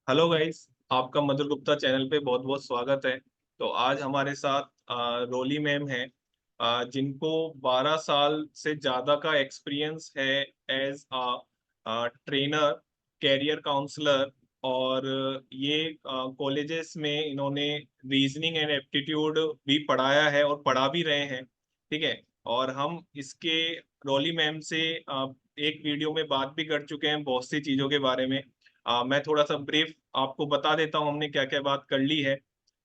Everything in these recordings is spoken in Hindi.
Hello guys. आपका मधुर गुप्ता चैनल पे बहुत बहुत स्वागत है। तो आज हमारे साथ रोली मैम हैं, जिनको 12 साल से ज़्यादा का एक्सपीरियंस है एज ट्रेनर, कैरियर काउंसलर। और ये कॉलेजेस में इन्होंने रीजनिंग एंड एप्टीट्यूड भी पढ़ाया है और पढ़ा भी रहे हैं। ठीक है। और हम इसके रोली मैम से एक वीडियो में बात भी कर चुके हैं बहुत सी चीज़ों के बारे में। मैं थोड़ा सा ब्रीफ आपको बता देता हूँ हमने क्या क्या बात कर ली है।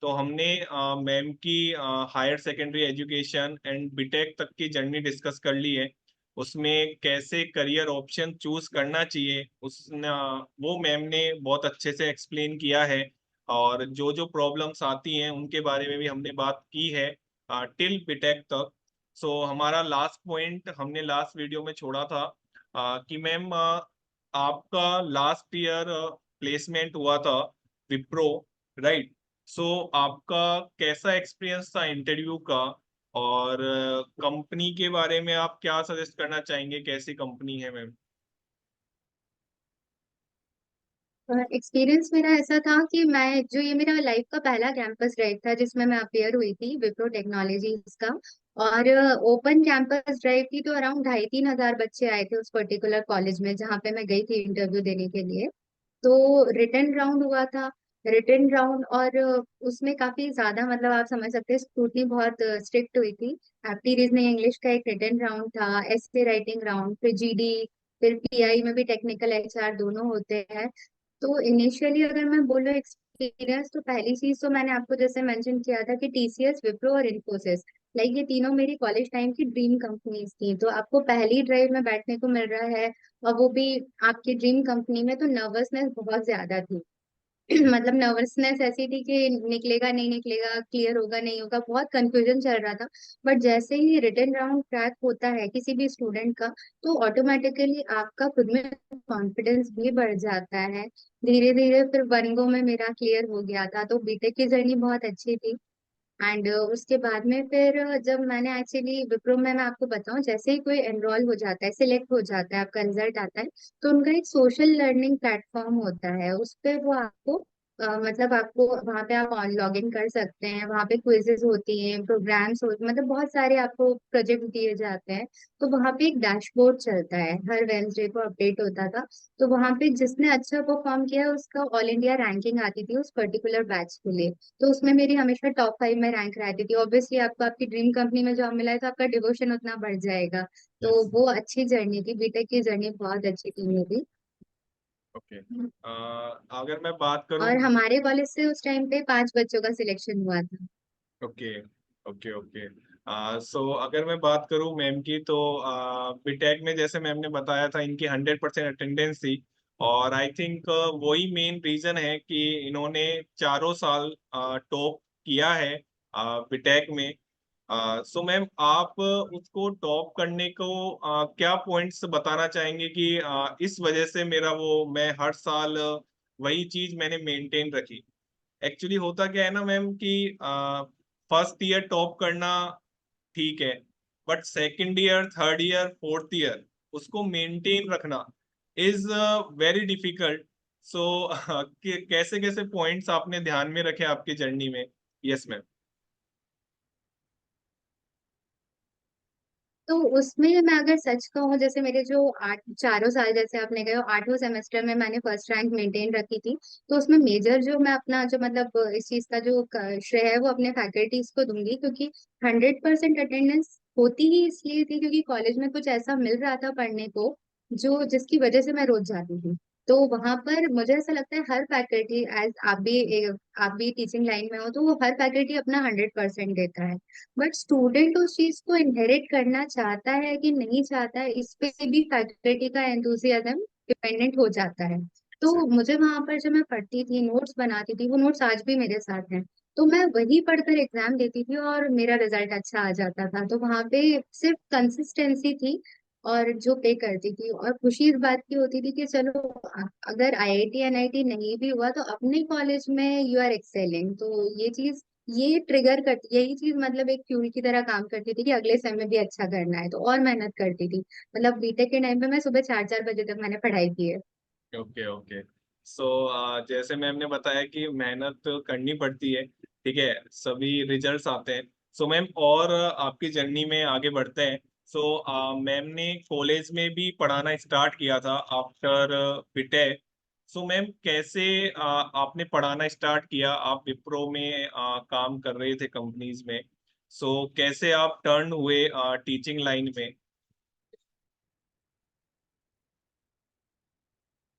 तो हमने मैम की higher secondary education and BTech तक की जर्नी डिस्कस कर ली है। उसमें कैसे करियर ऑप्शन चूज करना चाहिए उसने वो मैम ने बहुत अच्छे से एक्सप्लेन किया है। और जो जो प्रॉब्लम्स आती हैं उनके बारे में भी हमने बात की है टिल बीटेक तक। सो हमारा लास्ट पॉइंट हमने लास्ट वीडियो में छोड़ा था कि मैम आपका लास्ट ईयर प्लेसमेंट हुआ था विप्रो, राइट? सो आपका कैसा एक्सपीरियंस था इंटरव्यू का? और कंपनी के बारे में आप क्या सजेस्ट करना चाहेंगे, कैसी कंपनी है मैम? एक्सपीरियंस मेरा ऐसा था कि मैं जो ये मेरा लाइफ का पहला कैंपस ड्राइव था जिसमें मैं अपेयर हुई थी विप्रो टेक्नोलॉजीज का। और ओपन कैंपस ड्राइव थी तो अराउंड 2,500 बच्चे आए थे उस पर्टिकुलर कॉलेज में जहाँ पे मैं गई थी इंटरव्यू देने के लिए। तो रिटन राउंड हुआ था। रिटन राउंड और उसमें काफी ज्यादा मतलब आप समझ सकते हैं स्क्रूटनी बहुत स्ट्रिक्ट हुई थी। एप्टी रीजनिंग इंग्लिश का एक रिटन राउंड था, एस्से राइटिंग राउंड, फिर जीडी, फिर पीआई में भी टेक्निकल एचआर दोनों होते हैं। तो इनिशियली अगर मैं बोलूँ एक्सपीरियंस तो पहली चीज तो मैंने आपको जैसे मेंशन किया था कि टीसीएस, विप्रो और इन्फोसिस, लाइक ये तीनों मेरी कॉलेज टाइम की ड्रीम कंपनीज थी। तो आपको पहली ड्राइव में बैठने को मिल रहा है और वो भी आपकी ड्रीम कंपनी में, तो नर्वसनेस बहुत ज्यादा थी। मतलब नर्वसनेस ऐसी थी कि निकलेगा नहीं निकलेगा, क्लियर होगा नहीं होगा, बहुत कंफ्यूजन चल रहा था। बट जैसे ही रिटन राउंड क्रैक होता है किसी भी स्टूडेंट का, तो ऑटोमेटिकली आपका खुद में कॉन्फिडेंस भी बढ़ जाता है। धीरे धीरे फिर वन गो में मेरा क्लियर हो गया था, तो बीटेक की जर्नी बहुत अच्छी थी। एंड उसके बाद में फिर जब मैंने एक्चुअली विप्रो में, मैं आपको बताऊं, जैसे ही कोई एनरोल हो जाता है, सिलेक्ट हो जाता है, आपका रिजल्ट आता है, तो उनका एक सोशल लर्निंग प्लेटफॉर्म होता है। उस पे वो आपको मतलब आपको वहाँ पे आप लॉग इन कर सकते हैं, वहाँ पे क्विजेज होती हैं, प्रोग्राम्स होते, मतलब बहुत सारे आपको प्रोजेक्ट दिए जाते हैं। तो वहाँ पे एक डैशबोर्ड चलता है, हर वेंसडे को अपडेट होता था। तो वहाँ पे जिसने अच्छा परफॉर्म किया उसका ऑल इंडिया रैंकिंग आती थी उस पर्टिकुलर बैच के लिए। तो उसमें मेरी हमेशा टॉप 5 में रैंक रहती थी। ऑब्वियसली आपको आपकी ड्रीम कंपनी में जॉब मिला है तो आपका डिवोशन उतना बढ़ जाएगा। तो यस। वो अच्छी जर्नी थी, बीटेक की जर्नी बहुत अच्छी थी मेरी। ओके। अगर मैं बात करूं। और हमारे कॉलेज से उस टाइम पे 5 बच्चों का सिलेक्शन हुआ था। Okay okay okay. सो अगर मैं बात करूं मैम की, तो बीटेक में जैसे मैम ने बताया था इनकी 100% अटेंडेंस थी। और आई थिंक वही मेन रीजन है कि इन्होंने चारों साल टॉप किया है बीटेक में। सो मैम आप उसको टॉप करने को क्या पॉइंट्स बताना चाहेंगे कि इस वजह से मेरा वो मैं हर साल वही चीज मैंने मेंटेन रखी। एक्चुअली होता क्या है ना मैम कि फर्स्ट ईयर टॉप करना ठीक है, but second year, third year, fourth year उसको मेंटेन रखना इज वेरी डिफिकल्ट। सो कैसे कैसे पॉइंट्स आपने ध्यान में रखे आपकी जर्नी में? Yes ma'am. तो उसमें मैं अगर सच कहूँ, जैसे मेरे जो आठ चारों साल, जैसे आपने कहा 8वें सेमेस्टर में मैंने फर्स्ट रैंक मेंटेन रखी थी। तो उसमें मेजर जो मैं अपना जो मतलब इस चीज का जो श्रेय है वो अपने फैकल्टीज को दूंगी, क्योंकि 100% अटेंडेंस होती ही इसलिए थी क्योंकि कॉलेज में कुछ ऐसा मिल रहा था पढ़ने को जो जिसकी वजह से मैं रोज जाती थी। तो वहां पर मुझे ऐसा लगता है हर फैकल्टी, एज आप भी टीचिंग लाइन में हो, तो वो हर फैकल्टी अपना 100% देता है। बट स्टूडेंट उस चीज को इनहेरिट करना चाहता है कि नहीं चाहता है, इस पे भी फैकल्टी का एंथुसियाज्म डिपेंडेंट हो जाता है। तो मुझे वहां पर जब मैं पढ़ती थी, नोट्स बनाती थी, वो नोट्स आज भी मेरे साथ हैं। तो मैं वही पढ़कर एग्जाम देती थी और मेरा रिजल्ट अच्छा आ जाता था। तो वहां पे सिर्फ कंसिस्टेंसी थी और जो पे करती थी। और खुशी इस बात की होती थी कि चलो अगर आईआईटी एनआईटी नहीं भी हुआ तो अपने कॉलेज में यू आर एक्सेलिंग। तो ये चीज, ये ट्रिगर करती, यही चीज मतलब एक फ्यूल की तरह काम करती थी कि अगले सेम में भी अच्छा करना है, तो और मेहनत करती थी। मतलब बीटेक के टाइम पे मैं सुबह 4 4 बजे तक मैंने पढ़ाई की है। Okay okay. सो जैसे मैम ने बताया कि मेहनत करनी पड़ती है, ठीक है, सभी रिजल्ट्स आते हैं। सो मैम, और आपकी जर्नी में आगे बढ़ते हैं। सो मैम ने कॉलेज में भी पढ़ाना स्टार्ट किया था आफ्टर बीटेक। सो मैम, कैसे आपने पढ़ाना स्टार्ट किया? आप विप्रो में काम कर रहे थे कंपनीज में। सो कैसे आप टर्न हुए टीचिंग लाइन में?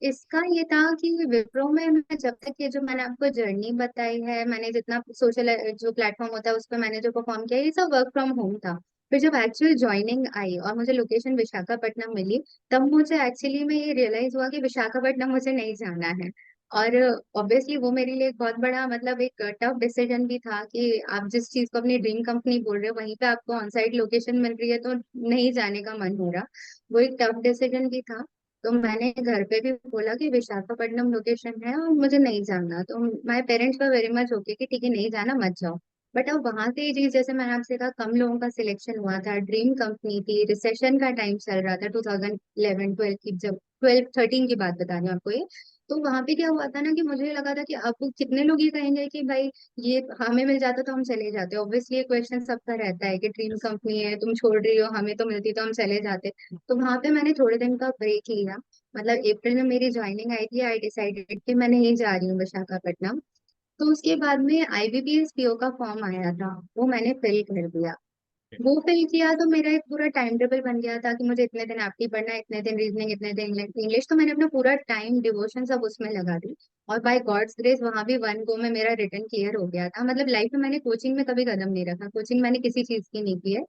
इसका ये था कि विप्रो में मैं जब तक, ये जो मैंने आपको जर्नी बताई है, मैंने जितना सोशल जो प्लेटफॉर्म होता है उस पर मैंने जो परफॉर्म किया, ये सब वर्क फ्रॉम होम था। फिर जब एक्चुअल ज्वाइनिंग आई और मुझे लोकेशन विशाखापट्टनम मिली, तब मुझे एक्चुअली में ये रियलाइज हुआ कि विशाखापट्टनम मुझे नहीं जाना है। और ऑब्वियसली वो मेरे लिए एक बहुत बड़ा, मतलब एक टफ डिसीजन भी था कि आप जिस चीज को अपनी ड्रीम कंपनी बोल रहे हो, वहीं पे आपको ऑन साइट लोकेशन मिल रही है तो नहीं जाने का मन हो रहा। वो एक टफ डिसीजन भी था। तो मैंने घर पे भी बोला कि विशाखापट्टनम लोकेशन है और मुझे नहीं जाना, तो my parents were very much okay कि ठीक है, नहीं जाना, मत जाओ। बट अब वहां से ये चीज, जैसे मैंने आपसे कहा, कम लोगों का सिलेक्शन हुआ था, ड्रीम कंपनी थी, रिसेशन का टाइम चल रहा था 2011 12 की, जब 12 13 की बात बता रही हूँ आपको ये। तो वहां पे क्या हुआ था ना, कि मुझे लगा था कि अब कितने लोग ये कहेंगे कि भाई ये हमें मिल जाता तो हम चले जाते। ऑब्वियसली ये क्वेश्चन सबका रहता है कि ड्रीम Yes. कंपनी है, तुम छोड़ रही हो, हमें तो मिलती तो हम चले जाते। तो वहां पे मैंने थोड़े दिन का ब्रेक लिया। मतलब अप्रैल में मेरी ज्वाइनिंग आई थी, आई डिसाइडेड कि मैं नहीं जा रही हूँ विशाखापट्टनम। तो उसके बाद में आईबीपीएस पीओ का फॉर्म आया था, वो मैंने फिल कर दिया। वो फिल किया तो मेरा एक पूरा टाइम टेबल बन गया था कि मुझे इतने दिन एप्टी पढ़ना है, इतने दिन रीजनिंग, इतने दिन इंग्लिश। तो मैंने अपना पूरा टाइम डिवोशन सब उसमें लगा दी। और बाय गॉड्स ग्रेस वहां भी वन गो में मेरा रिटर्न क्लियर हो गया था। मतलब लाइफ में मैंने कोचिंग में कभी कदम नहीं रखा, कोचिंग मैंने किसी चीज की नहीं की है।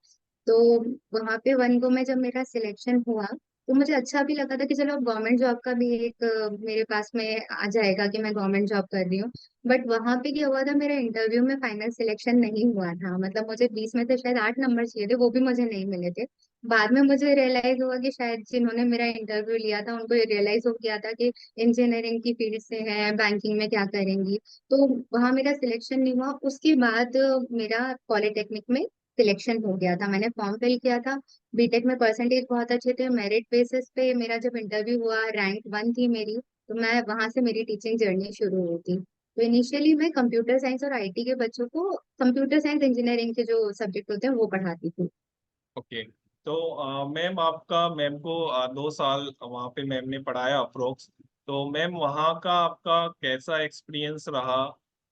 तो वहां पे वन गो में जब मेरा सिलेक्शन हुआ, तो मुझे अच्छा भी लगा था कि चलो अब गवर्नमेंट जॉब का भी एक मेरे पास में आ जाएगा कि मैं गवर्नमेंट जॉब कर रही हूँ। बट वहां पे क्या हुआ था, मेरा इंटरव्यू में फाइनल सिलेक्शन नहीं हुआ था। मतलब मुझे 20 में से शायद 8 नंबर चाहिए थे, वो भी मुझे नहीं मिले थे। बाद में मुझे रियलाइज हुआ कि शायद जिन्होंने मेरा इंटरव्यू लिया था उनको ये रियलाइज हो गया था कि इंजीनियरिंग की फील्ड से है, बैंकिंग में क्या करेंगी। तो वहां मेरा सिलेक्शन नहीं हुआ। उसके बाद मेरा पॉलिटेक्निक में सिलेक्शन हो गया था, मैंने फॉर्म फिल किया था। बीटेक में परसेंटेज बहुत अच्छे थे, मेरिट बेसिस पे मेरा जब इंटरव्यू हुआ, रैंक 1 थी मेरी। तो मैं वहां से मेरी टीचिंग जर्नी शुरू हुई थी। तो इनिशियली मैं कंप्यूटर साइंस और आईटी के बच्चों को कंप्यूटर साइंस इंजीनियरिंग के जो सब्जेक्ट होते हैं वो पढ़ाती थी। ओके। तो मैम, आपका मैम को 2 साल वहाँ पे मैम ने पढ़ाया अप्रोक्स। तो मैम, वहाँ का आपका कैसा एक्सपीरियंस रहा?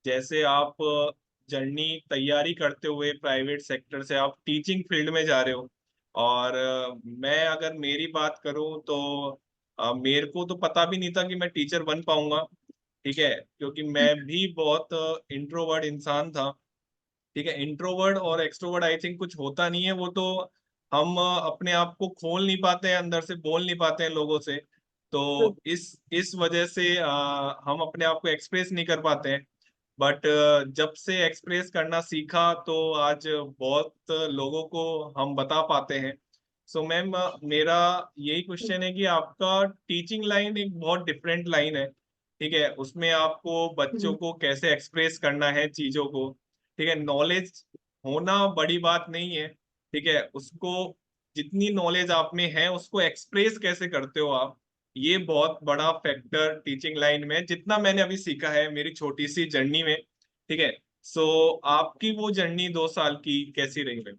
जैसे आप जर्नी तैयारी करते हुए प्राइवेट सेक्टर से आप टीचिंग फील्ड में जा रहे हो। और मैं अगर मेरी बात करूँ तो मेरे को तो पता भी नहीं था कि मैं टीचर बन पाऊंगा, ठीक है, क्योंकि मैं भी बहुत इंट्रोवर्ट इंसान था। ठीक है, इंट्रोवर्ट और एक्सट्रोवर्ट आई थिंक कुछ होता नहीं है, वो तो हम अपने आप को खोल नहीं पाते हैं, अंदर से बोल नहीं पाते हैं लोगों से। तो इस वजह से हम अपने आप को एक्सप्रेस नहीं कर पाते हैं। बट जब से एक्सप्रेस करना सीखा तो आज बहुत लोगों को हम बता पाते हैं। सो मैम, मेरा यही क्वेश्चन है कि आपका टीचिंग लाइन एक बहुत डिफरेंट लाइन है, ठीक है, उसमें आपको बच्चों हम्म। को कैसे एक्सप्रेस करना है चीजों को, ठीक है, नॉलेज होना बड़ी बात नहीं है, ठीक है, उसको जितनी नॉलेज आप में है उसको एक्सप्रेस कैसे करते हो आप, ये बहुत बड़ा फैक्टर टीचिंग लाइन में है, जितना मैंने अभी सीखा है मेरी छोटी सी जर्नी में, ठीक है। सो आपकी वो जर्नी 2 साल की कैसी रही मैम?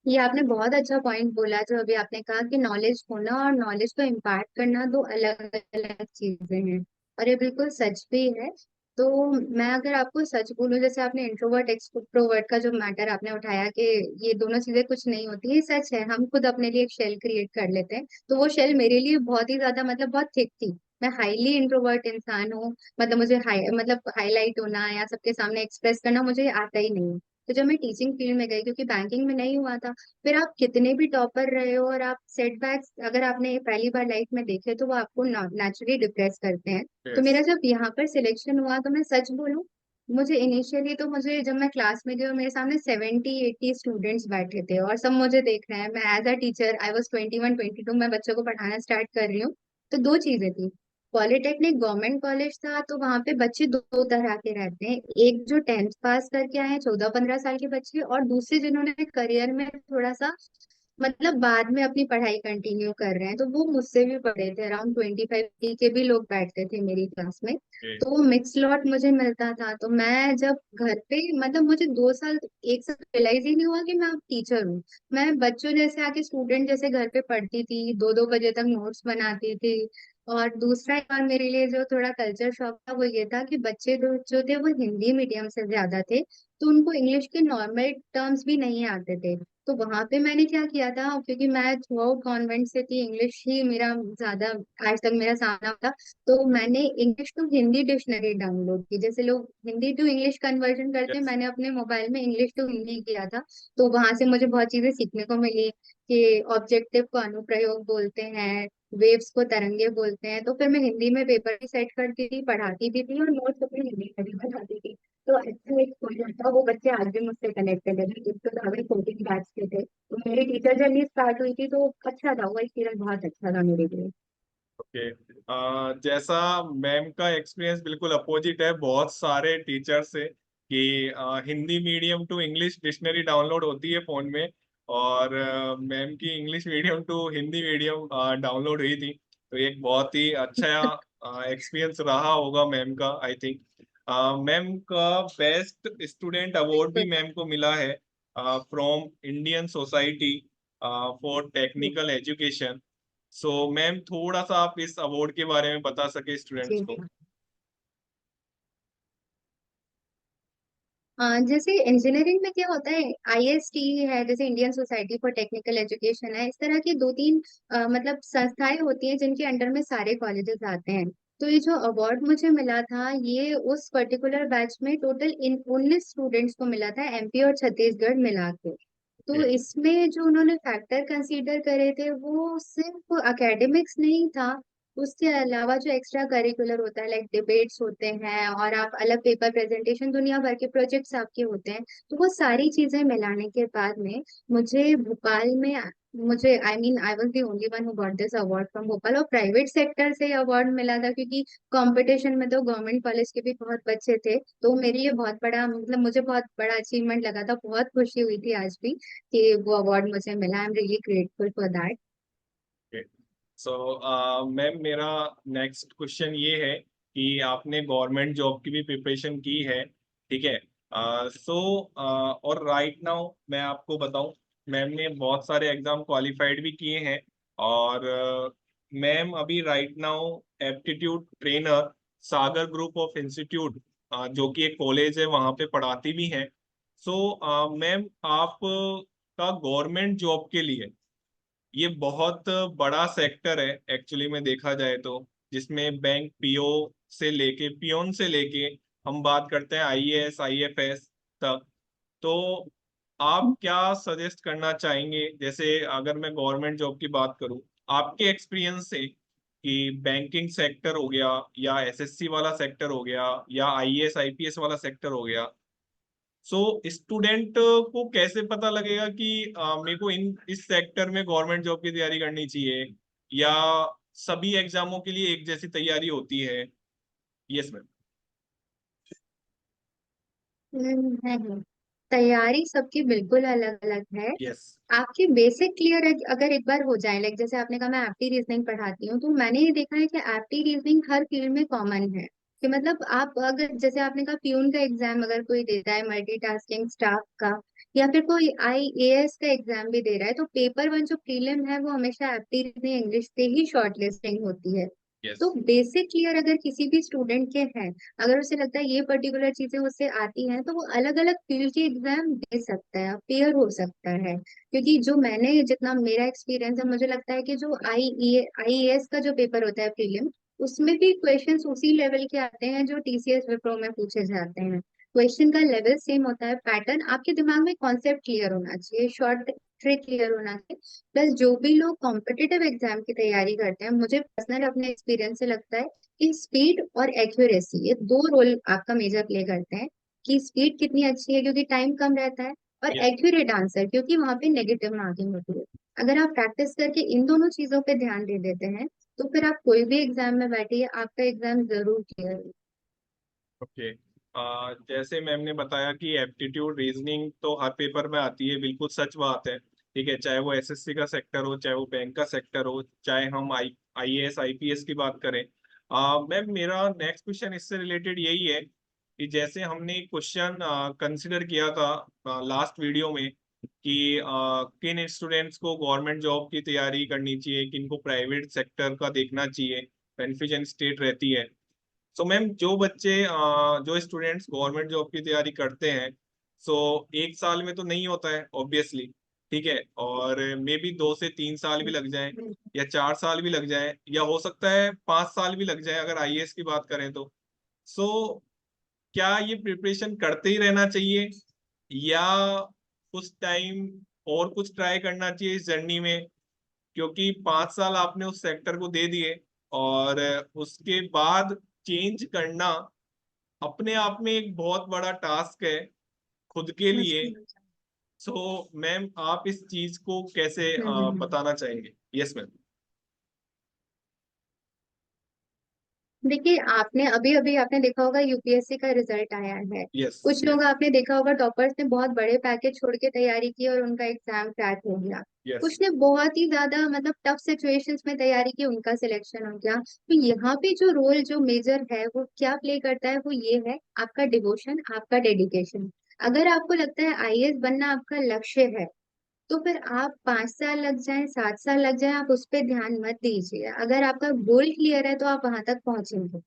ये आपने बहुत अच्छा पॉइंट बोला, जो अभी आपने कहा कि नॉलेज होना और नॉलेज को इम्पार्ट करना दो अलग अलग चीजें हैं। और ये बिल्कुल सच भी है। तो मैं अगर आपको सच बोलूं, जैसे आपने इंट्रोवर्ट एक्सट्रोवर्ट का जो मैटर आपने उठाया कि ये दोनों चीजें कुछ नहीं होती, ये सच है। हम खुद अपने लिए एक शेल क्रिएट कर लेते हैं, तो वो शेल मेरे लिए बहुत ही ज्यादा, मतलब बहुत थिक थी। मैं हाईली इंट्रोवर्ट इंसान हूँ। मतलब मुझे मतलब हाईलाइट होना या सबके सामने एक्सप्रेस करना मुझे आता ही नहीं। तो जब मैं टीचिंग फील्ड में गई, क्योंकि बैंकिंग में नहीं हुआ था, फिर आप कितने भी टॉपर रहे हो और आप सेटबैक्स अगर आपने पहली बार लाइफ में देखे, तो वो आपको नेचुरली डिप्रेस करते हैं। तो यस। मेरा जब यहाँ पर सिलेक्शन हुआ, तो मैं सच बोलूं, मुझे इनिशियली तो, मुझे जब मैं क्लास में गई और मेरे सामने 70 80 स्टूडेंट्स बैठे थे और सब मुझे देख रहे हैं, मैं as a teacher, I was 21 22, मैं बच्चों को पढ़ाना स्टार्ट कर रही हूँ। तो दो चीजें थी। पॉलिटेक्निक गवर्नमेंट कॉलेज था, तो वहां पे बच्चे दो तरह के रहते हैं। एक जो 10th पास करके आए हैं, 14 15 साल के बच्चे, और दूसरे जिन्होंने करियर में थोड़ा सा मतलब बाद में अपनी पढ़ाई कंटिन्यू कर रहे हैं, तो वो मुझसे भी बड़े थे, अराउंड 25 के भी लोग बैठते थे मेरी क्लास में। ओके। तो वो मिक्स लॉट मुझे मिलता था, तो मैं जब घर पे, मतलब मुझे 2 साल, 1 साल रियलाइज ही नहीं हुआ कि मैं अब टीचर हूँ। मैं बच्चों जैसे आके स्टूडेंट जैसे घर पे पढ़ती थी, 2-2 बजे तक नोट्स बनाती थी। और दूसरा एक और मेरे लिए जो थोड़ा कल्चर शॉक था वो ये था कि बच्चे जो थे वो हिंदी मीडियम से ज्यादा थे, तो उनको इंग्लिश के नॉर्मल टर्म्स भी नहीं आते थे। तो वहां पे मैंने क्या किया था, क्योंकि मैं थ्रू आउट कॉन्वेंट से थी, इंग्लिश ही मेरा ज्यादा आज तक मेरा सामना था। तो मैंने English to Hindi dictionary download की, जैसे लोग हिंदी टू इंग्लिश कन्वर्जन करते हैं, यस। मैंने अपने मोबाइल में इंग्लिश टू हिंदी किया था। तो वहां से मुझे बहुत चीजें सीखने को मिली कि ऑब्जेक्टिव को अनुप्रयोग बोलते हैं, वेव्स को तरंगे बोलते हैं। तो फिर मैं हिंदी में पेपर भी सेट करती थी, पढ़ाती भी थी, और नोट्स अपनी हिंदी में भी बनाती थी। तो अच्छा एक्सपोजर था, वो बच्चे आज भी मुझसे कनेक्टेड है, जो 2014 बैच के थे। तो मेरी टीचर जर्नी स्टार्ट हुई थी, तो अच्छा था, वो एक्सपीरियंस बहुत अच्छा था मेरे लिए। ओके। जैसा मैम का एक्सपीरियंस बिल्कुल अपोजिट है बहुत सारे टीचर से कि Hindi medium to English dictionary download होती है फोन में, और मैम की English medium to Hindi medium download हुई थी। तो एक बहुत ही अच्छा एक्सपीरियंस रहा होगा मैम का, आई थिंक। मैम का बेस्ट स्टूडेंट अवार्ड भी बिल्कुल। मैम को मिला है फ्रॉम इंडियन सोसाइटी फॉर जी। Technical education. सो मैम थोड़ा सा आप इस अवार्ड के बारे में बता सके स्टूडेंट्स जी। को। जैसे इंजीनियरिंग में क्या होता है, आईएसटी है, जैसे Indian society for technical education है, इस तरह की 2-3 मतलब संस्थाएं होती हैं जिनके अंडर में सारे कॉलेजेस आते हैं। तो ये जो अवार्ड मुझे मिला था, ये उस पर्टिकुलर बैच में टोटल इन 19 स्टूडेंट्स को मिला था, एमपी और छत्तीसगढ़ मिला के। तो ओके। इसमें जो उन्होंने फैक्टर कंसीडर करे थे वो सिर्फ एकेडमिक्स नहीं था, उसके अलावा जो एक्स्ट्रा करिकुलर होता है, लाइक डिबेट्स होते हैं, और आप अलग पेपर प्रेजेंटेशन, दुनिया भर के प्रोजेक्ट्स आपके होते हैं। तो वो सारी चीजें मिलाने के बाद में मुझे भोपाल में, मुझे I mean I was the only one who got this award from Bhopal, और प्राइवेट सेक्टर से अवार्ड मिला था, क्योंकि कंपटीशन में तो गवर्नमेंट कॉलेज के भी बहुत बच्चे थे। तो मेरे लिए बहुत बड़ा, मतलब मुझे बहुत बड़ा अचीवमेंट लगा था, बहुत खुशी हुई थी आज भी कि वो अवार्ड मुझे मिला। I am really grateful for that. Okay. So ma'am मेरा नेक्स्ट क्वेश्चन ये है कि आपने गवर्नमेंट जॉब की भी प्रिपरेशन की है, ठीक है। सो और राइट नाउ मैं आपको बताऊं, मैम ने बहुत सारे एग्जाम क्वालिफाइड भी किए हैं, और मैम अभी right now aptitude trainer Sagar group of institute, जो कि एक कॉलेज है, वहाँ पे पढ़ाती भी हैं। सो मैम आप का गवर्नमेंट जॉब के लिए ये बहुत बड़ा सेक्टर है एक्चुअली में देखा जाए तो, जिसमें बैंक पीओ से लेके पियोन से लेके हम बात करते हैं आईएएस आईएफएस तक। तो आप क्या सजेस्ट करना चाहेंगे, जैसे अगर मैं गवर्नमेंट जॉब की बात करूं आपके एक्सपीरियंस से, कि बैंकिंग सेक्टर हो गया या एसएससी वाला सेक्टर हो गया या आईएएस आईपीएस वाला सेक्टर हो गया। सो स्टूडेंट को कैसे पता लगेगा कि मेरे को इन इस सेक्टर में गवर्नमेंट जॉब की तैयारी करनी चाहिए, या सभी एग्जामों के लिए एक जैसी तैयारी होती है? Yes ma'am. नहीं, तैयारी सबकी बिल्कुल अलग अलग है। यस। आपकी बेसिक क्लियर है अगर एक बार हो जाए, लाइक जैसे आपने कहा मैं एप्टी रीजनिंग पढ़ाती हूँ, तो मैंने ये देखा है कि एप्टी रीजनिंग हर फील्ड में कॉमन है। कि मतलब आप अगर, जैसे आपने कहा प्यून का एग्जाम अगर कोई देता है, मल्टीटास्किंग स्टाफ का, या फिर कोई आईएएस का एग्जाम भी दे रहा है, तो पेपर वन जो प्रीलिम है वो हमेशा एप्टी रीजनिंग इंग्लिश से ही शॉर्ट लिस्टिंग होती है। यस। तो बेसिक क्लियर अगर किसी भी स्टूडेंट के हैं, अगर उसे लगता है ये पर्टिकुलर चीजें उससे आती हैं, तो वो अलग अलग फील्ड के एग्जाम दे सकता है, पेयर हो सकता है। क्योंकि जो मैंने, जितना मेरा एक्सपीरियंस है, मुझे लगता है कि जो आईएएस का जो पेपर होता है प्रीलिम, उसमें भी क्वेश्चंस उसी लेवल के आते हैं जो टीसीएस विप्रो में पूछे जाते हैं। क्वेश्चन का लेवल सेम होता है, पैटर्न, आपके दिमाग में कॉन्सेप्ट क्लियर होना चाहिए, शॉर्ट ट्रिक क्लियर होना चाहिए। प्लस जो भी लोग कॉम्पिटिटिव एग्जाम की तैयारी करते हैं, मुझे पर्सनल अपने एक्सपीरियंस से लगता है कि स्पीड और एक्यूरेसी, ये दो रोल आपका मेजर प्ले करते हैं। कि स्पीड कितनी अच्छी है क्योंकि टाइम कम रहता है, और यस। एक्यूरेट आंसर क्योंकि वहां पे नेगेटिव मार्किंग होती है। अगर आप प्रैक्टिस करके इन दोनों चीजों पे ध्यान दे देते हैं, तो फिर आप कोई भी एग्जाम में बैठिए, आपका एग्जाम जरूर क्लियर होगा। ओके। जैसे मैम ने बताया कि एप्टीट्यूड रीजनिंग तो हर पेपर में आती है, बिल्कुल सच बात है। ठीक है, चाहे वो एसएससी का सेक्टर हो, चाहे वो बैंक का सेक्टर हो, चाहे हम आईएएस आईपीएस की बात करें। मैम मेरा नेक्स्ट क्वेश्चन इससे रिलेटेड यही है कि जैसे हमने क्वेश्चन कंसिडर किया था लास्ट वीडियो में कि किन स्टूडेंट्स को गवर्नमेंट जॉब की तैयारी करनी चाहिए, किन को प्राइवेट सेक्टर का देखना चाहिए, कन्फ्यूजन स्टेट रहती है। सो मैम जो बच्चे जो स्टूडेंट्स गवर्नमेंट जॉब की तैयारी करते हैं, सो एक साल में तो नहीं होता है ऑब्वियसली, ठीक है, और मे बी 2 से 3 साल भी लग जाए, या 4 साल भी लग जाए, या हो सकता है 5 साल भी लग जाए अगर आईएएस की बात करें तो। सो क्या ये प्रिपरेशन करते ही रहना चाहिए, या उस टाइम और कुछ ट्राई करना चाहिए इस जर्नी में? क्योंकि 5 साल आपने उस सेक्टर को दे दिए, और उसके बाद चेंज करना अपने आप में एक बहुत बड़ा टास्क है खुद के लिए। मुश्किल हो जाए। सो मैम आप इस चीज को कैसे हम्म। बताना चाहेंगे? Yes ma'am. देखिए, आपने अभी अभी आपने देखा होगा यूपीएससी का रिजल्ट आया है। यस कुछ यस लोग आपने देखा होगा टॉपर्स ने बहुत बड़े पैकेज छोड़ के तैयारी की और उनका एग्जाम क्रैक हो गया। यस। कुछ ने बहुत ही ज्यादा मतलब टफ सिचुएशंस में तैयारी की, उनका सिलेक्शन हो गया। तो यहाँ पे जो रोल जो मेजर है वो क्या प्ले करता है, वो ये है आपका डिवोशन, आपका डेडिकेशन। अगर आपको लगता है आईएएस बनना आपका लक्ष्य है, तो फिर आप 5 साल लग जाए, 7 साल लग जाए, आप उस पर ध्यान मत दीजिए। अगर आपका गोल क्लियर है तो आप वहां तक पहुंचेंगे।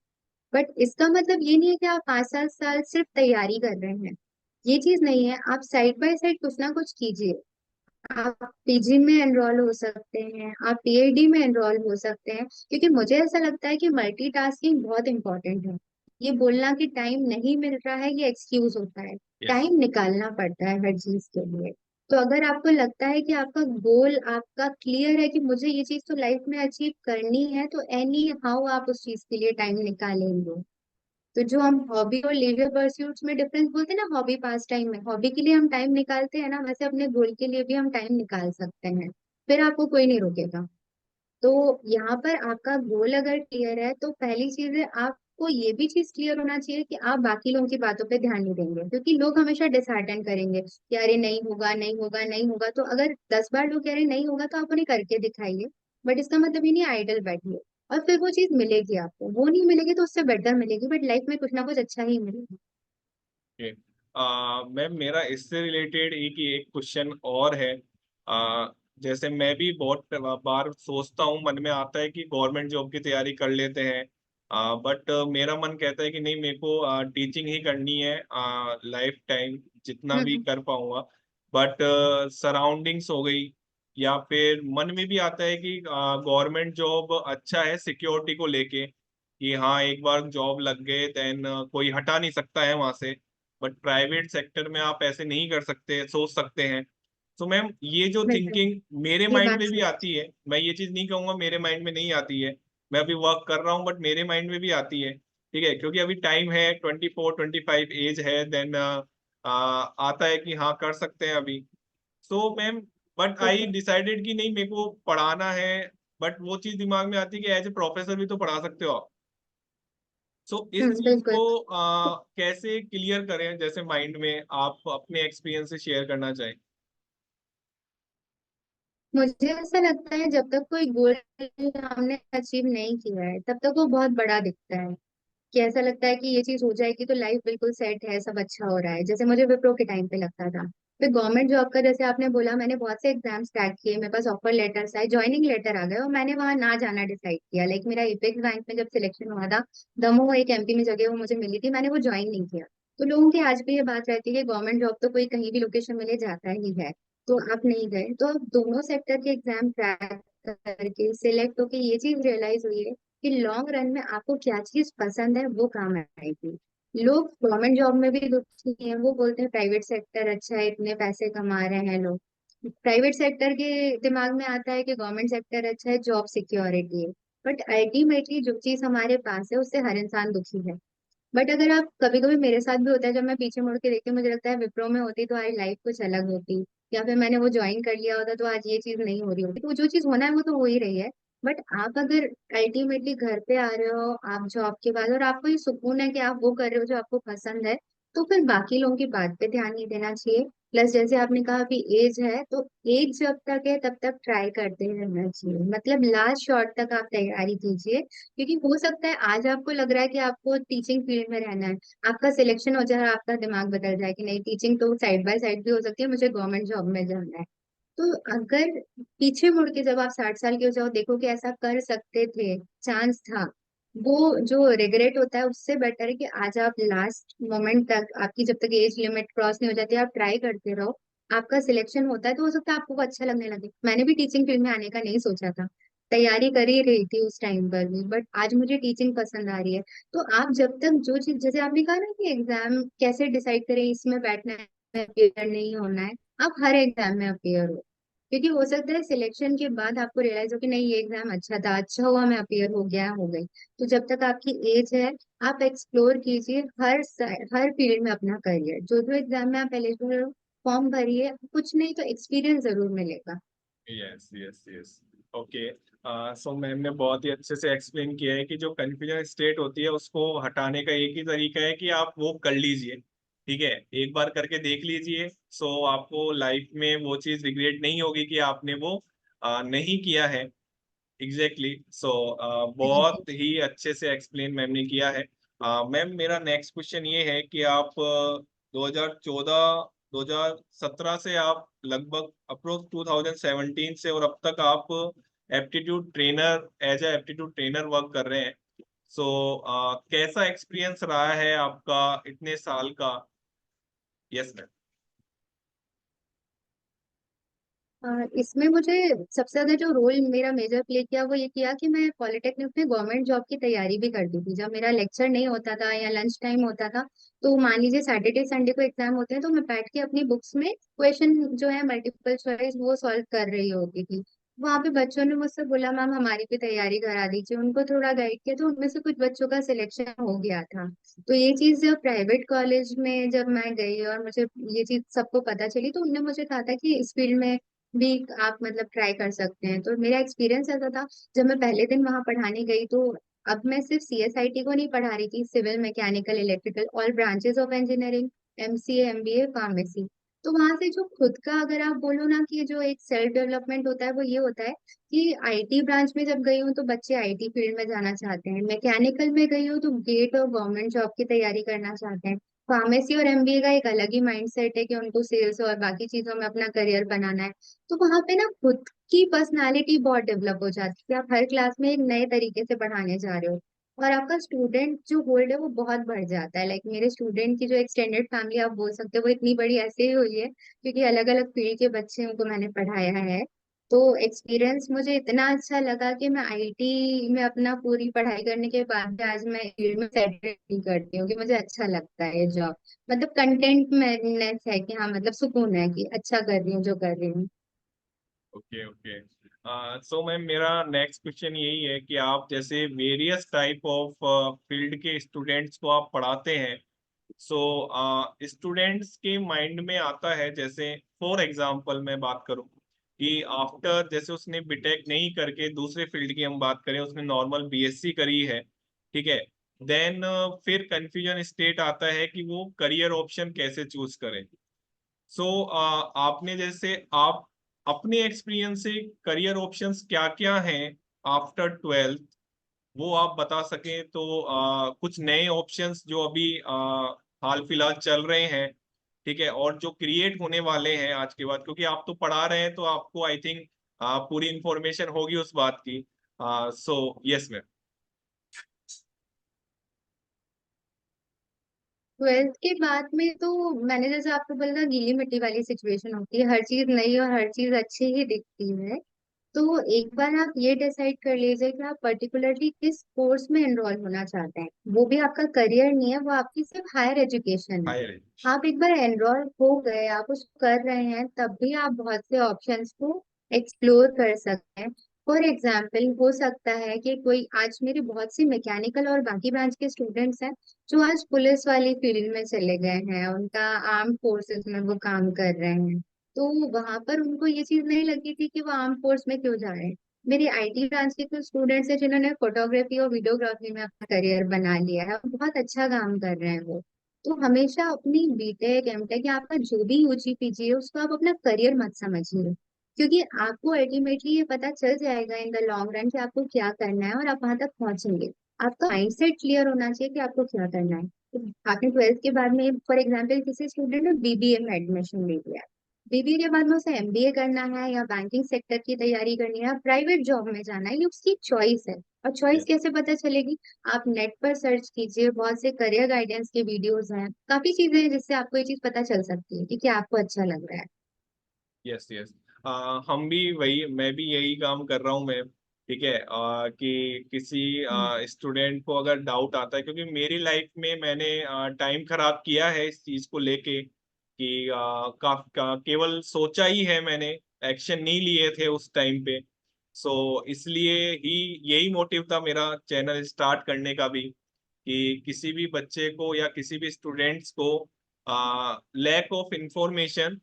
बट इसका मतलब ये नहीं है कि आप 5 7 साल सिर्फ तैयारी कर रहे हैं। ये चीज नहीं है, आप साइड बाय साइड कुछ ना कुछ कीजिए। आप पीजी में एनरोल हो सकते हैं, आप पीएचडी में एनरोल हो सकते हैं, क्योंकि मुझे ऐसा लगता है कि मल्टीटास्किंग बहुत इंपॉर्टेंट है। ये बोलना कि टाइम नहीं मिल रहा है ये एक्सक्यूज होता है। यस। टाइम निकालना पड़ता है हर चीज के लिए। तो अगर आपको लगता है कि आपका गोल आपका क्लियर है कि मुझे ये चीज तो लाइफ में अचीव करनी है, तो एनी हाउ आप उस चीज के लिए टाइम निकालेंगे। तो जो हम हॉबी और लीजर परस्यूट्स में डिफरेंस बोलते हैं ना, हॉबी पास टाइम में हॉबी के लिए हम टाइम निकालते हैं ना, वैसे अपने गोल के लिए भी हम टाइम निकाल सकते हैं। फिर आपको कोई नहीं रोकेगा। तो यहाँ पर आपका गोल अगर क्लियर है तो पहली चीज है आपको ये भी चीज क्लियर होना चाहिए कि आप बाकी लोगों की बातों पे ध्यान नहीं देंगे, क्योंकि लोग हमेशा डिसहार्टन करेंगे कि अरे नहीं होगा नहीं होगा नहीं होगा। तो अगर 10 बार लोग कह रहे नहीं होगा तो आप उन्हें करके दिखाइए। बट इसका मतलब ये नहीं आइडल बैठिए। और फिर वो चीज मिलेगी आपको, वो नहीं मिलेगी तो उससे बेटर मिलेगी, बट लाइफ में कुछ ना कुछ अच्छा ही मिलेगा। ओके। मैम मेरा इससे रिलेटेड एक क्वेश्चन और है। आ, जैसे मैं भी बहुत बार सोचता हूँ, मन में आता है कि गवर्नमेंट जॉब की तैयारी कर लेते हैं, बट मेरा मन कहता है कि नहीं, मेरे को टीचिंग ही करनी है लाइफ टाइम जितना भी हम्म। कर पाऊंगा। बट सराउंडिंग्स हो गई, या फिर मन में भी आता है कि गवर्नमेंट जॉब अच्छा है सिक्योरिटी को लेके, कि हाँ एक बार जॉब लग गए देन कोई हटा नहीं सकता है वहां से। बट प्राइवेट सेक्टर में आप ऐसे नहीं कर सकते, सोच सकते हैं। तो मैम ये जो बिल्कुल। थिंकिंग मेरे ये माइंड बात में भी सही। आती है, मैं ये चीज नहीं कहूंगा मेरे माइंड में नहीं आती है, मैं अभी वर्क कर रहा हूँ, बट मेरे माइंड में भी आती है, ठीक है, क्योंकि अभी टाइम है, 24 25 एज है, देन आता है कि हाँ कर सकते हैं अभी। सो मैम, बट आई बिल्कुल। डिसाइडेड कि नहीं मेरे को पढ़ाना है। बट वो चीज दिमाग में आती है कि एज ए प्रोफेसर भी तो पढ़ा सकते हो आप। सो इस चीज को बिल्कुल। कैसे क्लियर करें, जैसे माइंड में आप अपने एक्सपीरियंस से शेयर करना चाहें? मुझे ऐसा लगता है जब तक कोई गोल हमने अचीव नहीं किया है तब तक वो बहुत बड़ा दिखता है। कि ऐसा लगता है कि ये चीज हो जाएगी तो लाइफ बिल्कुल सेट है, सब अच्छा हो रहा है, जैसे मुझे विप्रो के टाइम पे लगता था। फिर गवर्नमेंट जॉब का जैसे आपने बोला, मैंने बहुत से एग्जाम्स क्रैक किए, मेरे पास ऑफर लेटर्स आए, ज्वाइनिंग लेटर आ गए, और मैंने वहां ना जाना डिसाइड किया। लाइक मेरा एपेक्स बैंक में जब सिलेक्शन हुआ था, दमोह एक एमपी में जगह वो मुझे मिली थी, मैंने वो ज्वाइन नहीं किया। तो लोगों की आज भी ये बात रहती है कि गवर्नमेंट जॉब तो कोई कहीं भी लोकेशन मिले जाता ही है। तो आप नहीं गए, तो आप दोनों सेक्टर के एग्जाम क्रैक करके सिलेक्ट होके ये चीज रियलाइज हुई है कि लॉन्ग रन में आपको क्या चीज पसंद है वो काम आएगी। लोग गवर्नमेंट जॉब में भी दुखी हैं, वो बोलते हैं प्राइवेट सेक्टर अच्छा है, इतने पैसे कमा रहे हैं लोग। प्राइवेट सेक्टर के दिमाग में आता है कि गवर्नमेंट सेक्टर अच्छा है, जॉब सिक्योरिटी है। बट अल्टीमेटली जो चीज हमारे पास है उससे हर इंसान दुखी है। बट अगर आप कभी कभी, मेरे साथ भी होता है, जब मैं पीछे मुड़ के देखती हूँ मुझे लगता है विप्रो में होती तो आज लाइफ कुछ अलग होती, या फिर मैंने वो ज्वाइन कर लिया होता तो आज ये चीज नहीं हो रही होती। तो जो चीज होना है वो तो हो ही रही है। बट आप अगर अल्टीमेटली घर पे आ रहे हो आप जॉब के बाद, और आपको ये सुकून है कि आप वो कर रहे हो जो आपको पसंद है, तो फिर बाकी लोगों की बात पे ध्यान नहीं देना चाहिए। प्लस जैसे आपने कहा अभी एज है, तो एज जब तक है तब तक ट्राई करते रहना चाहिए, मतलब लास्ट शॉट तक आप तैयारी कीजिए, क्योंकि हो सकता है आज आपको लग रहा है कि आपको टीचिंग फील्ड में रहना है, आपका सिलेक्शन हो जाए, आपका दिमाग बदल जाए कि नहीं टीचिंग तो साइड बाय साइड भी हो सकती है, मुझे गवर्नमेंट जॉब में जाना है। तो अगर पीछे मुड़ के जब आप 60 साल के हो जाओ देखो कि ऐसा कर सकते थे, चांस था, वो जो रिग्रेट होता है उससे बेटर है कि आज आप लास्ट मोमेंट तक, आपकी जब तक एज लिमिट क्रॉस नहीं हो जाती आप ट्राई करते रहो। आपका सिलेक्शन होता है तो हो सकता है आपको वो अच्छा लगने लगे। मैंने भी टीचिंग फील्ड में आने का नहीं सोचा था, तैयारी कर ही रही थी उस टाइम पर भी, बट आज मुझे टीचिंग पसंद आ रही है। तो आप जब तक जो चीज, जैसे आपने कहा ना कि एग्जाम कैसे डिसाइड करें इसमें बैठना है अपियर नहीं होना है, आप हर एग्जाम में अपियर हो, क्योंकि हो सकता है सिलेक्शन के बाद आपको रियलाइज हो कि नहीं ये एग्जाम अच्छा था, अच्छा हुआ मैं अपियर हो गया, हो गई। तो जब तक आपकी एज है आप एक्सप्लोर कीजिए हर फील्ड में अपना करियर, जो जो एग्जाम में आप एलिजिबल हो फॉर्म भरिए, कुछ नहीं तो एक्सपीरियंस जरूर मिलेगा। Yes yes yes. Okay. So ma'am ने बहुत ही अच्छे से एक्सप्लेन किया है कि जो कंफ्यूजन स्टेट होती है उसको हटाने का एक ही तरीका है कि आप वो कर लीजिए। ठीक है, एक बार करके देख लीजिए। सो आपको लाइफ में वो चीज रिग्रेट नहीं होगी कि आपने वो नहीं किया है। एग्जैक्टली सो बहुत ही अच्छे से एक्सप्लेन मैम ने किया है। मैम मेरा नेक्स्ट क्वेश्चन ये है कि आप 2014 2017 से आप लगभग अप्रोक्स 2017 से और अब तक आप aptitude trainer, as a aptitude trainer work कर रहे हैं। सो कैसा एक्सपीरियंस रहा है आपका इतने साल का? Yes ma'am. इसमें मुझे सबसे ज्यादा जो रोल मेरा मेजर प्ले किया वो ये किया कि मैं पॉलिटेक्निक में गवर्नमेंट जॉब की तैयारी भी करती थी। जब मेरा लेक्चर नहीं होता था या लंच टाइम होता था, तो मान लीजिए सैटरडे संडे को एग्जाम होते हैं, तो मैं बैठ के अपनी बुक्स में क्वेश्चन जो है मल्टीपल चॉइस वो सॉल्व कर रही होती थी। वहां पे बच्चों ने मुझसे बोला मैम हमारी भी तैयारी करा दीजिए, उनको थोड़ा गाइड किया, तो उनमें से कुछ बच्चों का सिलेक्शन हो गया था। तो ये चीज जब प्राइवेट कॉलेज में जब मैं गई और मुझे ये चीज सबको पता चली, तो उनने मुझे कहा था कि इस फील्ड में भी आप मतलब ट्राई कर सकते हैं। तो मेरा एक्सपीरियंस ऐसा था, जब मैं पहले दिन वहां पढ़ाने गई तो अब मैं सिर्फ सीएसआईटी को नहीं पढ़ा रही थी, civil, mechanical, electrical, all branches of engineering, MCA, MBA, pharmacy. तो वहां से जो खुद का अगर आप बोलो ना कि जो एक सेल्फ डेवलपमेंट होता है वो ये होता है कि आईटी ब्रांच में जब गई हूँ तो बच्चे आईटी फील्ड में जाना चाहते हैं, मैकेनिकल में गई हूँ तो गेट और गवर्नमेंट जॉब की तैयारी करना चाहते हैं, फार्मेसी और एमबीए का एक अलग ही माइंडसेट है कि उनको सेल्स और बाकी चीजों में अपना करियर बनाना है। तो वहां पे ना खुद की पर्सनालिटी बहुत डेवलप हो जाती है कि आप हर क्लास में एक नए तरीके से पढ़ाने जा रहे हो, और आपका स्टूडेंट जो होल्ड है वो बहुत बढ़ जाता है। लाइक मेरे स्टूडेंट की जो एक्सटेंडेड फैमिली आप बोल सकते हो वो इतनी बड़ी ऐसे ही हुई है क्योंकि अलग अलग फील्ड के बच्चे उनको मैंने पढ़ाया है। तो एक्सपीरियंस मुझे इतना अच्छा लगा कि मैं आईटी में अपना पूरी पढ़ाई करने के बाद भी आज मैं फील्ड में सेटल फील करती हूँ कि मुझे अच्छा लगता है ये जॉब, मतलब कंटेंटनेस है कि हाँ मतलब सुकून है कि अच्छा कर रही हूँ जो कर रही हूँ। Okay okay. सो मैम मेरा नेक्स्ट क्वेश्चन यही है कि आप जैसे वेरियस टाइप ऑफ फील्ड के स्टूडेंट्स को आप पढ़ाते हैं। सो स्टूडेंट्स के माइंड में आता है, जैसे फॉर एग्जांपल मैं बात करूं कि आफ्टर जैसे उसने बीटेक नहीं करके दूसरे फील्ड की हम बात करें, उसने नॉर्मल बीएससी करी है। ठीक है। देन फिर कंफ्यूजन स्टेट आता है कि वो करियर ऑप्शन कैसे चूज करे। सो आपने जैसे आप अपने एक्सपीरियंस से करियर ऑप्शंस क्या क्या हैं आफ्टर 12th, वो आप बता सकें तो कुछ नए ऑप्शंस जो अभी हाल फिलहाल चल रहे हैं। ठीक है, और जो क्रिएट होने वाले हैं आज के बाद, क्योंकि आप तो पढ़ा रहे हैं तो आपको आई थिंक पूरी इंफॉर्मेशन होगी उस बात की। So yes ma'am. ट्वेल्थ के बाद में तो मैंने जैसे आपको बोला था गीली मिट्टी वाली सिचुएशन होती है, हर चीज नई और हर चीज अच्छी ही दिखती है। तो एक बार आप ये डिसाइड कर लीजिए कि आप पर्टिकुलरली किस कोर्स में एनरोल होना चाहते हैं, वो भी आपका करियर नहीं है, वो आपकी सिर्फ हायर एजुकेशन है। हाय। आप एक बार एनरोल हो गए, आप उसको कर रहे हैं, तब भी आप बहुत से ऑप्शंस को एक्सप्लोर कर सकते हैं। फॉर एग्जाम्पल हो सकता है कि कोई, आज मेरी बहुत सी मैकेनिकल और बाकी ब्रांच के स्टूडेंट्स हैं जो आज पुलिस वाली फील्ड में चले गए हैं, उनका आर्म फोर्सेस में वो काम कर रहे हैं। तो वहां पर उनको ये चीज नहीं लगी थी कि वो आर्म फोर्स में क्यों जा रहे हैं। मेरी आईटी ब्रांच के कुछ स्टूडेंट्स हैं जिन्होंने फोटोग्राफी और वीडियोग्राफी में अपना करियर बना लिया है और बहुत अच्छा काम कर रहे हैं वो। तो हमेशा अपनी बीटेक एमटेक या आपका जो भी यूजी पीजी है उसको आप अपना करियर मत समझिए, क्योंकि आपको अल्टीमेटली ये पता चल जाएगा इन द लॉन्ग रन कि आपको क्या करना है और आप वहां तक पहुंचेंगे। आपका माइंडसेट क्लियर होना चाहिए कि आपको क्या करना है। तो आपने ट्वेल्थ के बाद में फॉर एग्जाम्पल किसी स्टूडेंट ने बीबीए में एडमिशन ले लिया, बीबीए के बाद में उसे एमबीए करना है या बैंकिंग सेक्टर की तैयारी करनी है, प्राइवेट जॉब में जाना है, ये उसकी चॉइस है। और चॉइस कैसे पता चलेगी? आप नेट पर सर्च कीजिए, बहुत से करियर गाइडेंस के वीडियोस हैं, काफी चीजें हैं जिससे आपको ये चीज पता चल सकती है कि क्या आपको अच्छा लग रहा है। Yes yes. हम भी वही, मैं भी यही काम कर रहा हूँ मैं। ठीक है, कि किसी हम्म। स्टूडेंट को अगर डाउट आता है, क्योंकि मेरी लाइफ में मैंने टाइम खराब किया है इस चीज को लेके कि केवल सोचा ही है मैंने, एक्शन नहीं लिए थे उस टाइम पे। सो इसलिए ही यही मोटिव था मेरा चैनल स्टार्ट करने का भी, कि किसी भी बच्चे को या किसी भी स्टूडेंट्स को लैक ऑफ इंफॉर्मेशन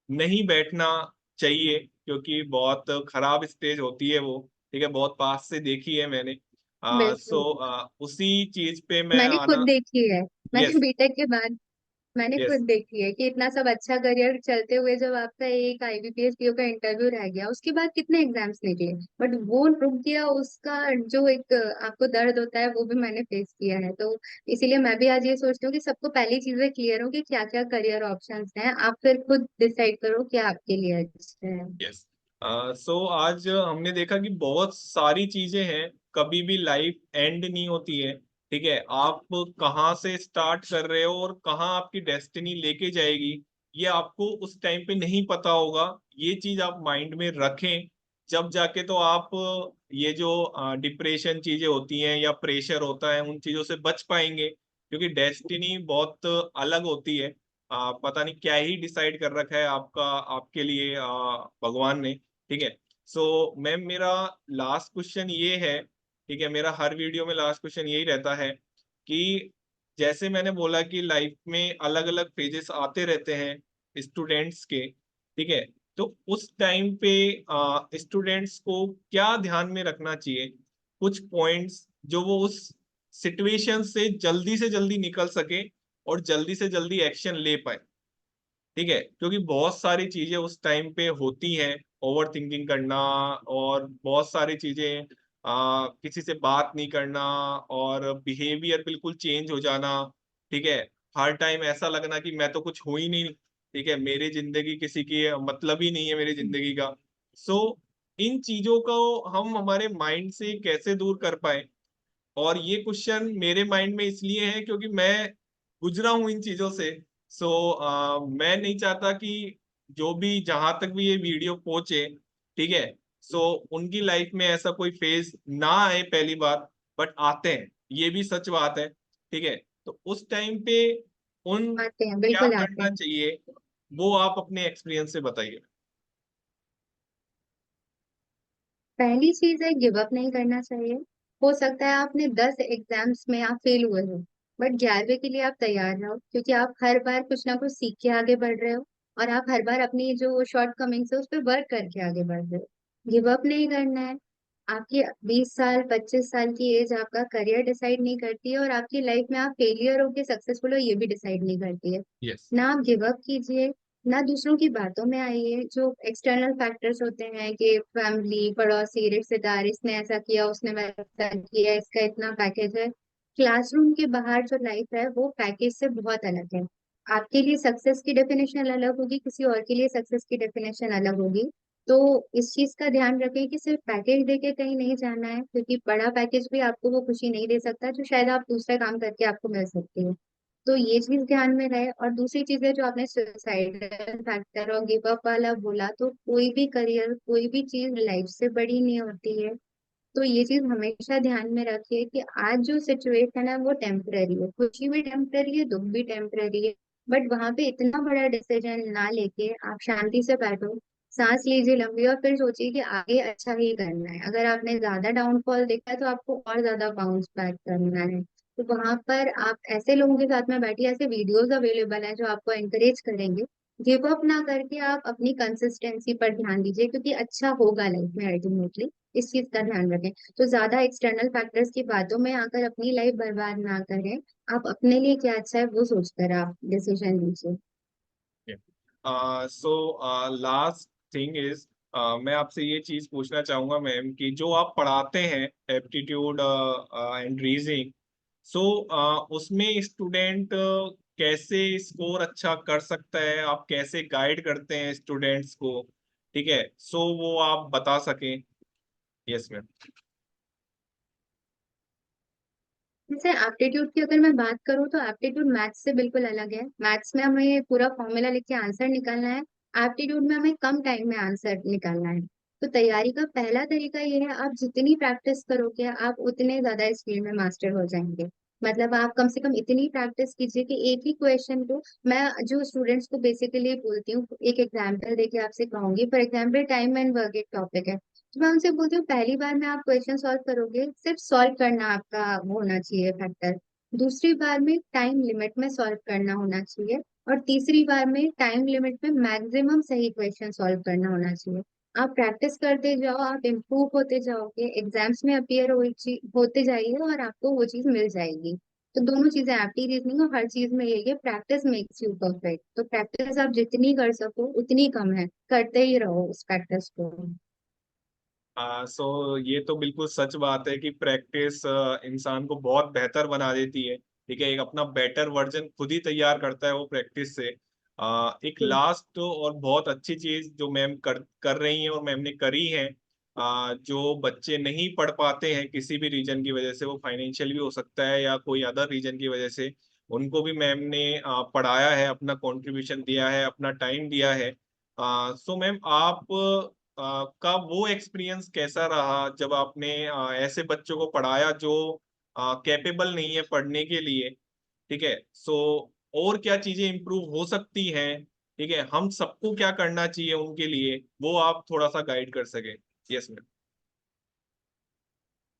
नहीं बैठना चाहिए, क्योंकि बहुत खराब स्टेज होती है वो। ठीक है, बहुत पास से देखी है मैंने। बिल्कुल। उसी चीज पे मैं मैंने खुद आना। देखी है। मैंने यस बीटेक के बाद मैंने यस। खुद देखी है कि इतना सब अच्छा करियर चलते हुए जब आपका एक आईबीपीएस पीओ का इंटरव्यू रह गया, उसके बाद कितने एग्जाम्स निकले, बट वो रुक गया, उसका जो एक आपको दर्द होता है वो भी मैंने फेस किया है। तो इसीलिए मैं भी आज ये सोचती हूँ कि सबको पहली चीजें क्लियर हो कि क्या क्या करियर ऑप्शंस हैं, आप फिर खुद डिसाइड करो क्या आपके लिए अच्छा है। यस। सो आज हमने देखा कि बहुत सारी चीजें हैं, कभी भी लाइफ एंड नहीं होती है। ठीक है, आप कहाँ से स्टार्ट कर रहे हो और कहाँ आपकी डेस्टिनी लेके जाएगी, ये आपको उस टाइम पे नहीं पता होगा। ये चीज आप माइंड में रखें, जब जाके तो आप ये जो डिप्रेशन चीजें होती हैं या प्रेशर होता है उन चीजों से बच पाएंगे, क्योंकि डेस्टिनी बहुत अलग होती है। पता नहीं क्या ही डिसाइड कर रखा है आपका, आपके लिए भगवान ने। ठीक है। सो मैम, मेरा लास्ट क्वेश्चन ये है, ठीक है, मेरा हर वीडियो में लास्ट क्वेश्चन यही रहता है कि जैसे मैंने बोला कि लाइफ में अलग अलग फेजेस आते रहते हैं स्टूडेंट्स के। ठीक है, तो उस टाइम पे स्टूडेंट्स को क्या ध्यान में रखना चाहिए, कुछ पॉइंट्स जो वो उस सिचुएशन से जल्दी निकल सके और जल्दी से जल्दी एक्शन ले पाए। ठीक है, क्योंकि बहुत सारी चीजें उस टाइम पे होती हैं, ओवर थिंकिंग करना और बहुत सारी चीजें, किसी से बात नहीं करना और बिहेवियर बिल्कुल चेंज हो जाना। ठीक है, हर टाइम ऐसा लगना कि मैं तो कुछ हूं ही नहीं। ठीक है, मेरी जिंदगी किसी की मतलब ही नहीं है मेरी जिंदगी का। सो इन चीजों को हम हमारे माइंड से कैसे दूर कर पाए, और ये क्वेश्चन मेरे माइंड में इसलिए है क्योंकि मैं गुजरा हूं इन चीजों से। सो मैं नहीं चाहता कि जो भी, जहां तक भी ये वीडियो पहुंचे, ठीक है, सो उनकी लाइफ में ऐसा कोई फेज ना आए पहली बार, बट आते हैं, ये भी सच बात है। ठीक है, तो उस टाइम पे उन आते हैं, क्या बिल्कुल आते करना हैं। चाहिए, वो आप अपने एक्सपीरियंस से बताइए। पहली चीज है, गिव अप नहीं करना चाहिए। हो सकता है आपने 10 एग्जाम्स में आप फेल हुए हो, बट 11वें के लिए आप तैयार रहो, क्योंकि आप हर बार कुछ ना कुछ सीख के आगे बढ़ रहे हो और आप हर बार अपनी जो शॉर्ट कमिंग्स है उस पर वर्क करके आगे बढ़ रहे हो। गिव अप नहीं करना है। आपकी 20 साल 25 साल की एज आपका करियर डिसाइड नहीं करती है, और आपकी लाइफ में आप फेलियर हो के सक्सेसफुल हो ये भी डिसाइड नहीं करती है। यस। ना आप गिव अप कीजिए, ना दूसरों की बातों में आइए, जो एक्सटर्नल फैक्टर्स होते हैं कि फैमिली, पड़ोसी, रिश्तेदार, इसने ऐसा किया, उसने वैसा किया, इसका इतना पैकेज है। क्लासरूम के बाहर जो लाइफ है वो पैकेज से बहुत अलग है। आपके लिए सक्सेस की डेफिनेशन अलग होगी, किसी और के लिए सक्सेस की डेफिनेशन अलग होगी। तो इस चीज का ध्यान रखें कि सिर्फ पैकेज देके कहीं नहीं जाना है, क्योंकि बड़ा पैकेज भी आपको वो खुशी नहीं दे सकता जो शायद आप दूसरा काम करके आपको मिल सकती है। तो ये चीज ध्यान में रहे। और दूसरी चीज है जो आपने सुसाइडल फैक्टर और गिव अप वाला बोला, तो कोई भी करियर, कोई भी चीज लाइफ से बड़ी नहीं होती है। तो ये चीज हमेशा ध्यान में रखिए कि आज जो सिचुएशन है वो टेम्पररी है, खुशी भी टेम्पररी है, दुख भी टेम्पररी है। बट वहां पे इतना बड़ा डिसीजन ना लेके आप शांति से बैठो, सांस लीजिए लंबी, और फिर सोचिए कि आगे अच्छा ही करना है। अगर आपने ज्यादा डाउनफॉल देखा है तो आपको और ज्यादा बाउंस बैक करना है। तो वहां पर आप ऐसे लोगों के साथ में बैठिए, ऐसे वीडियोस अवेलेबल हैं जो आपको एनकरेज करेंगे गिव अप ना करके आप अपनी कंसिस्टेंसी पर ध्यान दीजिए, क्योंकि अच्छा होगा लाइफ में अल्टीमेटली। इस चीज का ध्यान रखें। तो ज्यादा एक्सटर्नल फैक्टर्स की बातों में आकर अपनी लाइफ बर्बाद ना करें। आप अपने लिए क्या अच्छा है वो सोचकर आप डिसीजन लीजिए। सो लास्ट थिंग इज, मैं आपसे ये चीज पूछना चाहूंगा मैम कि जो आप पढ़ाते हैं एप्टीट्यूड एंड रीजनिंग, सो उसमें स्टूडेंट कैसे स्कोर अच्छा कर सकता है, आप कैसे गाइड करते हैं स्टूडेंट्स को, ठीक है, सो वो आप बता सकें। Yes ma'am. जैसे एप्टीट्यूड की अगर मैं बात करूँ तो एप्टीट्यूड मैथ्स से बिल्कुल अलग है। मैथ्स में हमें पूरा फॉर्मूला लिख के आंसर निकालना है। एप्टीट्यूड में हमें कम टाइम में आंसर निकालना है। तो तैयारी का पहला तरीका ये है, आप जितनी प्रैक्टिस करोगे आप उतने ज्यादा इस फील्ड में मास्टर हो जाएंगे। मतलब आप कम से कम इतनी प्रैक्टिस कीजिए कि एक ही क्वेश्चन को, मैं जो स्टूडेंट्स को बेसिकली बोलती हूँ, एक एग्जाम्पल देके आपसे कहूंगी। For example time and work एक टॉपिक है, तो मैं उनसे बोलती हूँ पहली बार में आप क्वेश्चन सॉल्व करोगे, सिर्फ सॉल्व करना आपका वो होना चाहिए फैक्टर। दूसरी बार में टाइम लिमिट में सॉल्व करना होना चाहिए। और तीसरी बार में टाइम लिमिट में मैक्सिमम सही क्वेश्चन सॉल्व करना होना चाहिए। आप प्रैक्टिस करते जाओ, आप इम्प्रूव होते जाओगे, एग्जाम्स में अपियर होते जाइए और आपको वो चीज मिल जाएगी। तो दोनों चीजें, एप्टी रीजनिंग और हर चीज में यही है, प्रैक्टिस मेक्स यू परफेक्ट। तो प्रैक्टिस आप जितनी कर सको उतनी कम है, करते ही रहो उस प्रैक्टिस को। सो ये तो बिल्कुल सच बात है कि प्रैक्टिस इंसान को बहुत बेहतर बना देती है, ठीक है, एक अपना बेटर वर्जन खुद ही तैयार करता है वो प्रैक्टिस से। एक लास्ट और बहुत अच्छी चीज जो मैम कर कर रही हैं और मैम ने करी है, जो बच्चे नहीं पढ़ पाते हैं किसी भी रीजन की वजह से, वो फाइनेंशियल भी हो सकता है या कोई अदर रीजन की वजह से, उनको भी मैम ने पढ़ाया है, अपना कंट्रीब्यूशन दिया है, अपना टाइम दिया है। सो मैम आप का वो एक्सपीरियंस कैसा रहा जब आपने ऐसे बच्चों को पढ़ाया जो कैपेबल नहीं है पढ़ने के लिए, ठीक है, सो और क्या चीजें इम्प्रूव हो सकती हैं, ठीक है, हम सबको क्या करना चाहिए उनके लिए, वो आप थोड़ा सा गाइड कर सके। Yes ma'am.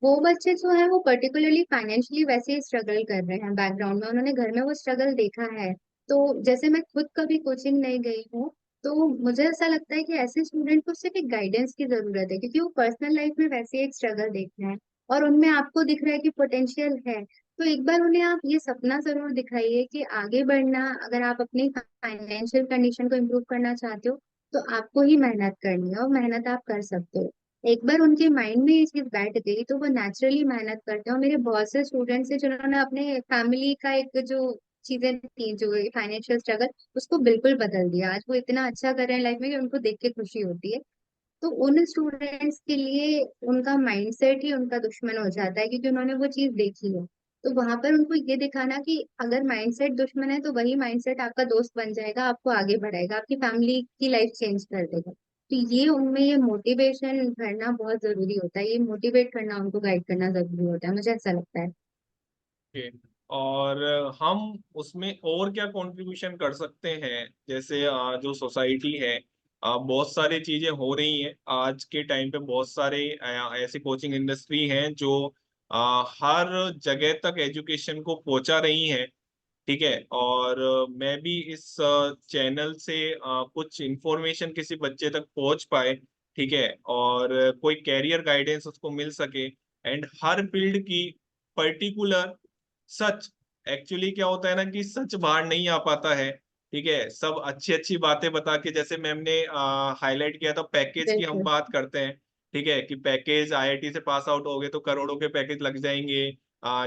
वो बच्चे जो है वो पर्टिकुलरली फाइनेंशियली वैसे ही स्ट्रगल कर रहे हैं, बैकग्राउंड में उन्होंने घर में वो स्ट्रगल देखा है। तो जैसे मैं खुद कभी कोचिंग नहीं गई हूँ, तो मुझे ऐसा लगता है कि ऐसे स्टूडेंट को सिर्फ एक गाइडेंस की जरूरत है, क्योंकि वो पर्सनल लाइफ में वैसे ही एक स्ट्रगल देख रहे हैं और उनमें आपको दिख रहा है कि पोटेंशियल है। तो एक बार उन्हें आप ये सपना जरूर दिखाइए कि आगे बढ़ना, अगर आप अपनी फाइनेंशियल कंडीशन को इम्प्रूव करना चाहते हो तो आपको ही मेहनत करनी है, और मेहनत आप कर सकते हो। एक बार उनके माइंड में ये चीज बैठ गई तो वो नेचुरली मेहनत करते हैं। और मेरे बहुत से स्टूडेंट्स हैं जिन्होंने अपने फैमिली का एक जो चीजें थी, जो फाइनेंशियल स्ट्रगल, उसको बिल्कुल बदल दिया। आज वो इतना अच्छा कर रहे हैं लाइफ में कि उनको देख के खुशी होती है। तो उन स्टूडेंट्स के लिए उनका माइंडसेट ही उनका दुश्मन हो जाता है, क्योंकि उन्होंने वो चीज देखी है। तो वहां पर उनको ये दिखाना कि अगर माइंडसेट दुश्मन है तो वही माइंडसेट आपका दोस्त बन जाएगा, आपको आगे बढ़ाएगा, आपकी फैमिली की लाइफ चेंज कर देगा। तो ये उनमें ये मोटिवेशन भरना बहुत जरूरी होता है, ये मोटिवेट करना, उनको गाइड करना जरूरी होता है, मुझे ऐसा लगता है। ओके। और हम उसमें और क्या कंट्रीब्यूशन कर सकते हैं, जैसे जो सोसाइटी है, बहुत सारी चीजें हो रही हैं आज के टाइम पे, बहुत सारे ऐसी कोचिंग इंडस्ट्री हैं जो हर जगह तक एजुकेशन को पहुंचा रही हैं, ठीक है, और मैं भी इस चैनल से कुछ इंफॉर्मेशन किसी बच्चे तक पहुंच पाए, ठीक है, और कोई कैरियर गाइडेंस उसको मिल सके, एंड हर फील्ड की पर्टिकुलर सच, एक्चुअली क्या होता है ना कि सच बाहर नहीं आ पाता है, ठीक है, सब अच्छी अच्छी बातें बता के, जैसे मैम ने हाईलाइट किया था पैकेज की हम बिल्कुल। बात करते हैं, ठीक है, कि पैकेज आईआईटी से पास आउट हो गए तो करोड़ों के पैकेज लग जाएंगे,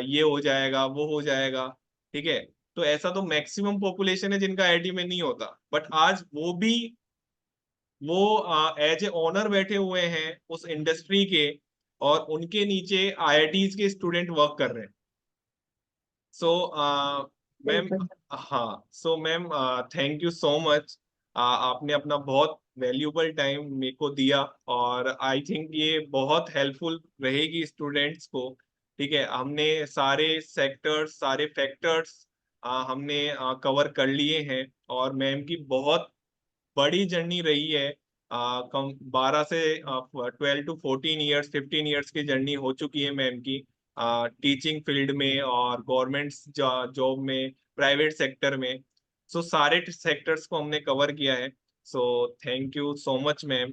ये हो जाएगा वो हो जाएगा, ठीक है, तो ऐसा तो मैक्सिमम पॉपुलेशन है जिनका आईआईटी में नहीं होता, बट आज वो एज ए ओनर बैठे हुए हैं उस इंडस्ट्री के, और उनके नीचे आईआईटीज के स्टूडेंट वर्क कर रहे हैं। सो मैम, बिल्कुल। हाँ, so ma'am, thank you so much, आपने अपना बहुत वैल्यूबल टाइम मेरे को दिया, और आई थिंक ये बहुत हेल्पफुल रहेगी स्टूडेंट्स को, ठीक है, हमने सारे सेक्टर्स सारे फैक्टर्स हमने कवर कर लिए हैं, और मैम की बहुत बड़ी जर्नी रही है, कम 12 से 12 to 14 ईयर्स 15 ईयर्स की जर्नी हो चुकी है मैम की, टीचिंग फील्ड में और गवर्नमेंट जॉब में, प्राइवेट सेक्टर में। सो सारे सेक्टर्स को हमने कवर किया है। So thank you so much ma'am.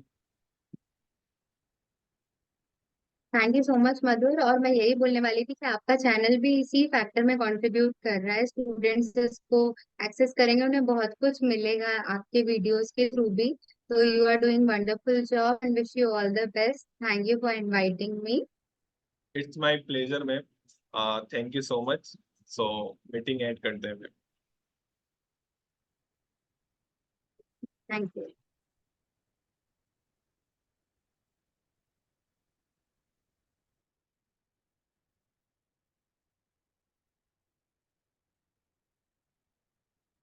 Thank you so much Madhur. और मैं यही बोलने वाली थी कि आपका चैनल भी इसी फैक्टर में कंट्रीब्यूट कर रहा है। स्टूडेंट्स इसको एक्सेस करेंगे, उन्हें बहुत कुछ मिलेगा आपके वीडियोस के थ्रू भी। तो you are doing wonderful job and wish you all the best. Thank you for inviting me. It's my pleasure ma'am. Thank you so much. So meeting add करते हैं मैम। Thank you.